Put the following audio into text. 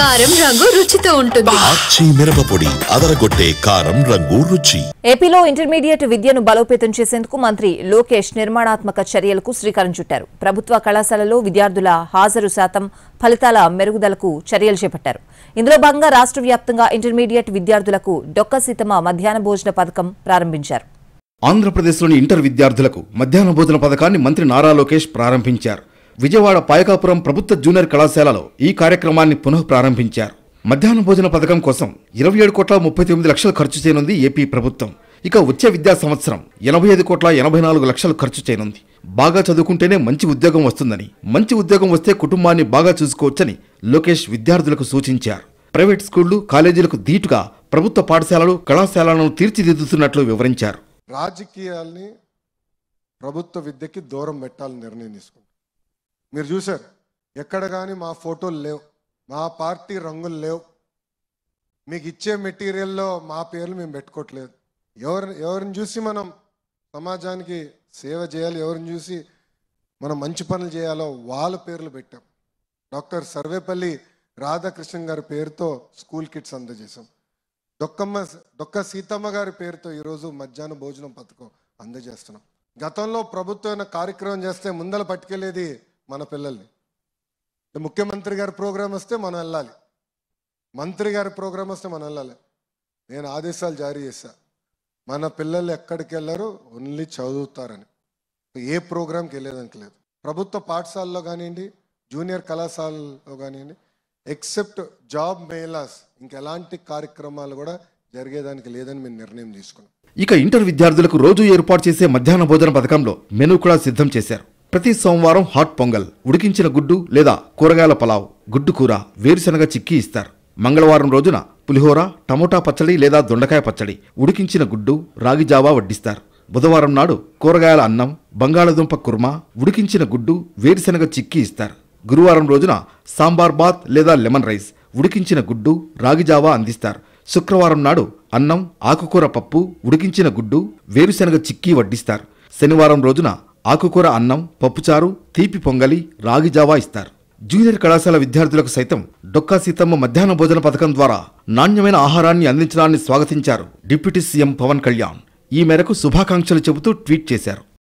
కారం రంగు రుచితో ఉంటుంది. ఆచి మిరపపొడి అదరగొట్టే కారం రంగు రుచి. ఏపీలో ఇంటర్మీడియట్ విద్యను బలోపేతం చేసేందుకు మంత్రి లోకేష్ నిర్మాణాత్మక చర్యలకు శ్రీకారం చుట్టారు. ప్రభుత్వ కళాశాలలో విద్యార్థుల హాజరు శాతం, ఫలితాల మెరుగుదలకు చర్యలు చేపట్టారు. ఇందులో భాగంగా రాష్ట్ర వ్యాప్తంగా ఇంటర్మీడియట్ విద్యార్థులకు డొక్క సీతమ్మ మధ్యాహ్న భోజన పథకం ప్రారంభించారు. ఆంధ్రప్రదేశ్లోని ఇంటర్ విద్యార్థులకు మధ్యాహ్న భోజన పథకాన్ని మంత్రి నారా లోకేష్ ప్రారంభించారు. విజయవాడ పాయకాపురం ప్రభుత్వ జూనియర్ కళాశాలలో ఈ కార్యక్రమాన్ని పునః ప్రారంభించారు. మధ్యాహ్న భోజన పథకం కోసం 27,39,00,000 ఖర్చు చేయనుంది ఏపీ ప్రభుత్వం. ఇక వచ్చే విద్యా సంవత్సరం 85,84,00,000 ఖర్చు చేయనుంది. బాగా చదువుకుంటేనే మంచి ఉద్యోగం వస్తుందని, మంచి ఉద్యోగం వస్తే కుటుంబాన్ని బాగా చూసుకోవచ్చని లోకేష్ విద్యార్థులకు సూచించారు. ప్రైవేట్ స్కూళ్లు, కాలేజీలకు ధీటుగా ప్రభుత్వ పాఠశాలలు, కళాశాలలను తీర్చిదిద్దుతున్నట్లు వివరించారు. రాజకీయాల్ని ప్రభుత్వ విద్యకి దూరం పెట్టాలని నిర్ణయం తీసుకుంటారు. మీరు చూశారు, ఎక్కడ కానీ మా ఫోటోలు లేవు, మా పార్టీ రంగులు లేవు, మీకు ఇచ్చే మెటీరియల్లో మా పేర్లు మేము పెట్టుకోవట్లేదు. ఎవరిని చూసి మనం సమాజానికి సేవ చేయాలి, ఎవరిని చూసి మనం మంచి పనులు చేయాలో వాళ్ళ పేర్లు పెట్టాం. డాక్టర్ సర్వేపల్లి రాధాకృష్ణన్ గారి పేరుతో స్కూల్ కిట్స్ అందజేశాం. డొక్క సీతమ్మ గారి పేరుతో ఈరోజు మధ్యాహ్న భోజనం పథకం అందజేస్తున్నాం. గతంలో ప్రభుత్వం కార్యక్రమం చేస్తే ముందర పట్టుకెళ్ళేది మన పిల్లల్ని. ముఖ్యమంత్రి గారి ప్రోగ్రాం వస్తే మనం వెళ్ళాలి, మంత్రి గారి ప్రోగ్రాం వస్తే మనం వెళ్ళాలి. నేను ఆదేశాలు జారీ చేశా, మన పిల్లలు ఎక్కడికి వెళ్ళరు, ఓన్లీ చదువుతారని. ఏ ప్రోగ్రాంకి వెళ్ళేదానికి లేదు. ప్రభుత్వ పాఠశాలలో కానివ్వండి, జూనియర్ కళాశాలలో కానివ్వండి, ఎక్సెప్ట్ జాబ్ మేళాస్ ఇంకెలాంటి కార్యక్రమాలు కూడా జరిగేదానికి లేదని మేము నిర్ణయం తీసుకున్నాం. ఇక ఇంటర్ విద్యార్థులకు రోజు ఏర్పాటు చేసే మధ్యాహ్న భోజన పథకంలో మెనూ కూడా సిద్ధం చేశారు. ప్రతి సోమవారం హాట్ పొంగల్, ఉడికించిన గుడ్డు లేదా కూరగాయల పలావ్, గుడ్డు కూర, వేరుశనగ చిక్కీ ఇస్తారు. మంగళవారం రోజున పులిహోర, టమోటా పచ్చడి లేదా దొండకాయ పచ్చడి, ఉడికించిన గుడ్డు, రాగి జావా వడ్డిస్తారు. బుధవారం నాడు కూరగాయల అన్నం, బంగాళదుంప కుర్మా, ఉడికించిన గుడ్డు, వేరుశనగ చిక్కీ ఇస్తారు. గురువారం రోజున సాంబార్ బాత్ లేదా లెమన్ రైస్, ఉడికించిన గుడ్డు, రాగి జావా అందిస్తారు. శుక్రవారం నాడు అన్నం, ఆకుకూర పప్పు, ఉడికించిన గుడ్డు, వేరుశనగ చిక్కీ వడ్డిస్తారు. శనివారం రోజున ఆకుకూర అన్నం, పప్పుచారు, తీపి పొంగలి, రాగి జావా ఇస్తారు. జూనియర్ కళాశాల విద్యార్థులకు సైతం డొక్కా సీతమ్మ మధ్యాహ్న భోజన పథకం ద్వారా నాణ్యమైన ఆహారాన్ని అందించడాన్ని స్వాగతించారు డిప్యూటీ సీఎం పవన్ కళ్యాణ్. ఈ మేరకు శుభాకాంక్షలు చెబుతూ ట్వీట్ చేశారు.